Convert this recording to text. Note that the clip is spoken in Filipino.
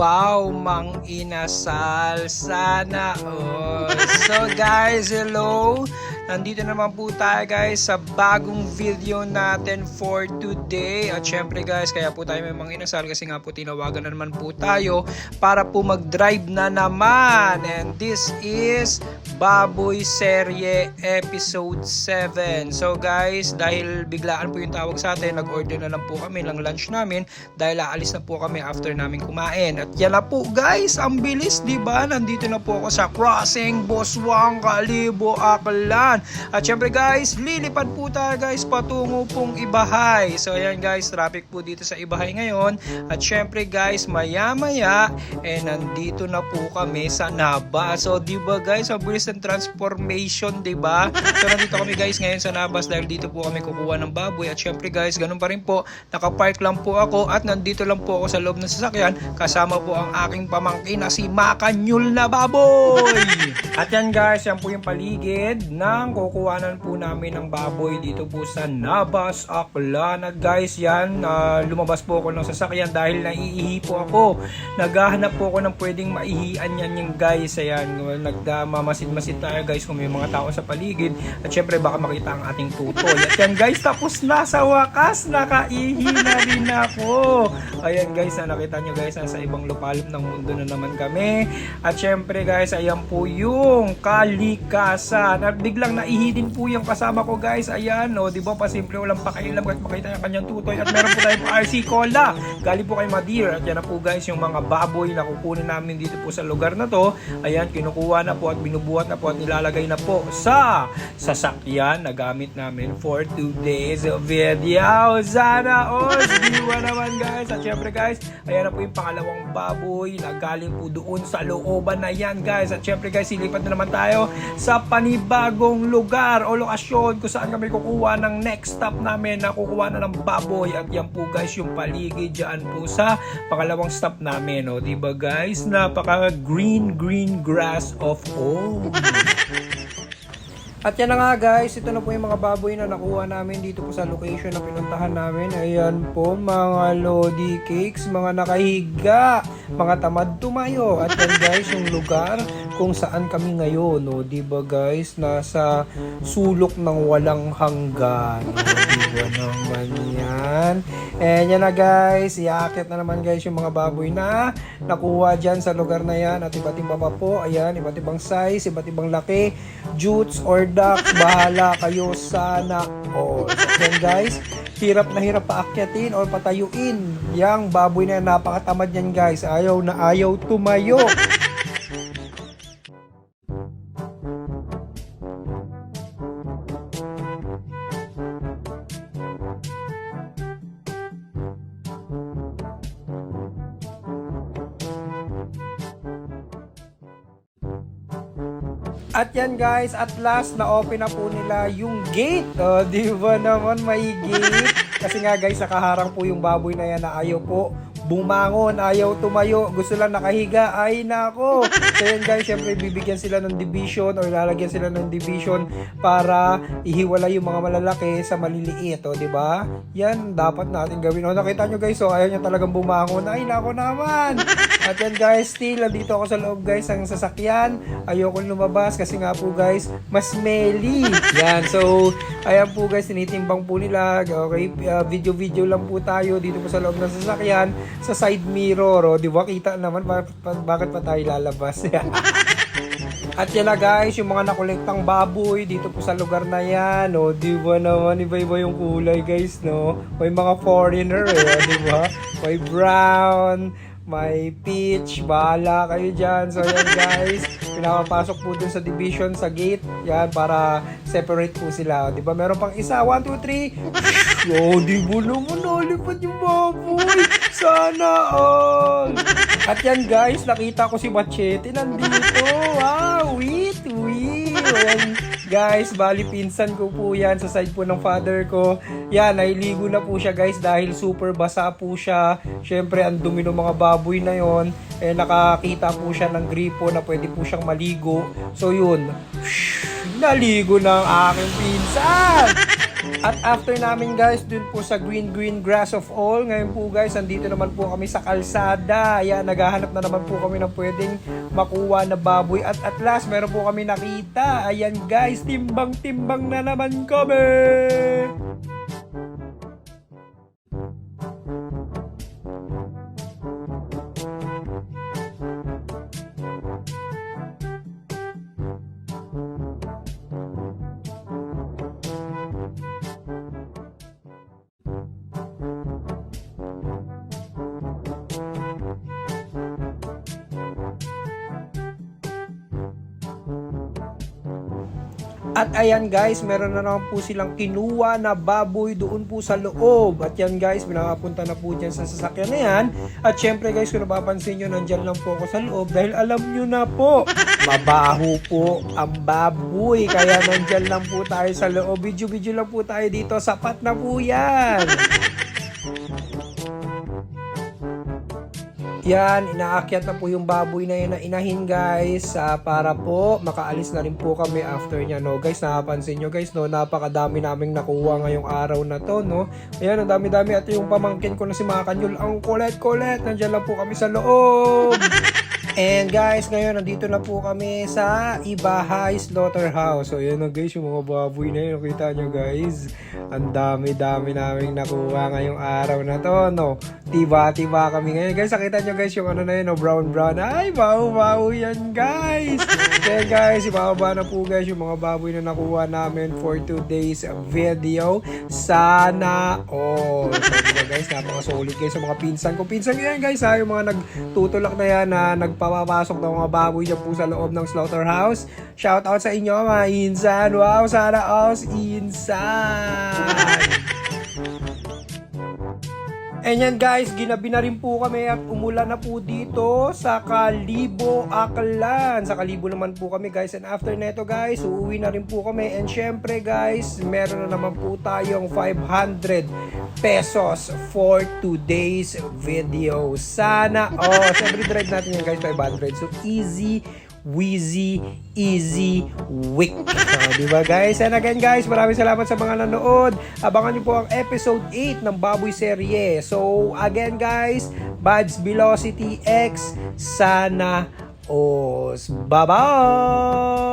Wow, mang inasal. Sana all. So guys, hello. Nandito naman po tayo guys sa bagong video natin for today. At syempre guys, kaya po tayo may mga inasal kasi nga po tinawagan na naman po tayo para po mag-drive na naman. And this is Baboy Serye Episode 7. So guys, dahil biglaan po yung tawag sa atin, nag-order na lang po kami ng lunch namin dahil aalis na po kami after namin kumain. At yan na po guys, ang bilis, diba? Nandito na po ako sa crossing Busuan, Kalibo, Aklan. At syempre guys, lilipad po tayo guys patungo pong Ibahay. So ayan guys, traffic po dito sa Ibahay ngayon. At syempre guys, maya maya nandito na po kami sa Nabas. So diba guys, ang bilis ng transformation, diba? So nandito kami guys ngayon sa Nabas dahil dito po kami kukuha ng baboy. At syempre guys, ganun pa rin po, nakapark lang po ako at nandito lang po ako sa loob ng sasakyan kasama po ang aking pamangkin na si Makanyul na Baboy. At yan guys, yan po yung paligid ng kukuhanan po namin ng baboy dito po sa Nabas, Aklan. At guys, yan, lumabas po ako ng sasakyan dahil naiihi po ako. Naghahanap po ako ng pwedeng maihian yan yung guys. Ayan, nagmamasid-masid tayo guys kung may mga tao sa paligid. At syempre baka makita ang ating tutoy. At yan guys, tapos na sa wakas, nakaihi na rin ako. Ayan guys, nakita nyo guys, nasa ibang lupalop ng mundo na naman kami. At syempre guys, ayan po yung kalikasan. At biglang naihi din po yung kasama ko guys. Ayan, no, di ba pa simple, walang pakialam kahit makita yung kanyang tutoy. At meron po tayong RC Cola. Galing po kay Madir. At yan na po guys yung mga baboy na kukunin namin dito po sa lugar na to. Ayan, kinukuha na po at binubuhat na po at nilalagay na po sa sasakyan na gamit namin for today's video. Sana all, diwa naman guys. At syempre guys, ayan na po yung pangalawang baboy na galing po doon sa looban na yan guys. At syempre guys, silipat na naman tayo sa panibagong lugar o lokasyon kung saan kami kukuha ng next stop namin na kukuha na ng baboy. At yan po guys yung paligid dyan po sa pangalawang stop namin, o diba guys, napaka green grass of all. At yan na nga guys, ito na po yung mga baboy na nakuha namin dito po sa location na pinuntahan namin. Ayan po, mga lodi cakes, mga nakahiga, mga tamad tumayo. At yan guys, yung lugar kung saan kami ngayon, no? Diba guys, nasa sulok ng walang hanggan. Diba naman yan? And yan na guys, iakit na naman guys yung mga baboy na nakuha dyan sa lugar na yan. At iba't iba pa po, ayan, iba't ibang size, iba't ibang laki, jutes or ducks, bahala kayo, sana all. So then guys, hirap na hirap paakyatin or patayuin yang baboy na yan, napakatamad yan guys, ayaw na ayaw tumayo. At yan guys, at last na-open na po nila yung gate. Di ba naman may gate? Kasi nga guys, nakaharang po yung baboy na yan na ayaw po bumangon, ayaw tumayo, gusto lang nakahiga. Ay nako. So yan guys, syempre bibigyan sila ng division or lalagyan sila ng division para ihiwala yung mga malalaki sa maliliit, di ba? Yan dapat natin gawin. Nakita nyo guys, ayaw niya talagang bumangon. Ay nako naman. At yan guys, still nandito ako sa loob guys ng sasakyan. Ayoko lumabas kasi nga po guys, mas smelly. Yan, so ayan po guys, tinitimbang po nila. Okay, video lang po tayo dito po sa loob ng sasakyan sa side mirror, di ba? Kita naman bakit pa tayo lalabas. At yan na guys, yung mga nakolektang baboy dito po sa lugar na yan, di ba naman, iba-iba yung kulay guys, no? May mga foreigner, di ba? May brown, may peach, bahala kayo dyan. So yan guys, pinapapasok po dun sa division, sa gate, yan, para separate po sila. Di ba? Meron pang isa, 1, 2, 3. Di ba naman, nalipad yung baboy. Sana all. At yan guys, nakita ko si Machete nandito. Wow, wait. Ayan, guys, bali pinsan ko po yan sa side po ng father ko. Yan, nailigo na po siya guys dahil super basa po siya. Syempre, ang dumi ng mga baboy na yon. Nakakita po siya ng gripo na pwede po siyang maligo. So yun, naligo ng aking pinsan. At after namin guys, dun po sa green grass of all, ngayon po guys, andito naman po kami sa kalsada. Ayan, naghahanap na naman po kami ng pwedeng makuha na baboy. At last, meron po kami nakita. Ayan guys, timbang-timbang na naman kami! At ayan guys, meron na naman po silang kinuha na baboy doon po sa loob. At yan guys, pinakapunta na po dyan sa sasakyan na yan. At syempre guys, kung napapansin nyo, nandyan lang po ako sa loob. Dahil alam nyo na po, mabaho po ang baboy. Kaya nandyan lang po tayo sa loob. Video lang po tayo dito. Sapat na po yan. Yan, inaakyat na po yung baboy na yun na inahin guys, para po makaalis na rin po kami after nya, no guys. Napapansin nyo guys, no, napakadami naming nakuha ngayong araw na to, no. Ayan, ang dami-dami. At yung pamangkin ko na si Makanyol, ang kulet, nandyan lang po kami sa loob. And guys, ngayon nandito na po kami sa Ibahay Slaughterhouse. So yun na guys, yung mga baboy na yun, nakita nyo guys. Ang dami namin nakuha ngayong araw na to, no. Tiba kami ngayon guys. Nakita nyo guys yung ano na yun, no, brown. Ay, baho yan guys. Kaya guys, ibababa na po guys yung mga baboy na nakuha namin for today's video. Sana all. So diba guys, napaka-solid guys sa mga pinsan ko. Pinsan yan guys ha, yung mga nagtutulak na yan na nagpapapasok ng mga baboy dyan po sa loob ng slaughterhouse. Shout out sa inyo mga insan. Wow, sana all insan. And yan guys, ginabi na rin po kami at umulan na po dito sa Kalibo, Aklan. Sa Kalibo naman po kami guys. And after neto guys, uuwi na rin po kami. And syempre guys, meron na naman po tayong 500 pesos for today's video. Sana, syempre drive natin yan guys, 500. So easy week. So, diba guys? And again guys, maraming salamat sa mga nanood. Abangan nyo po ang episode 8 ng Baboy Serye. So again guys, Babs Velocity X, sana os. Bye-bye!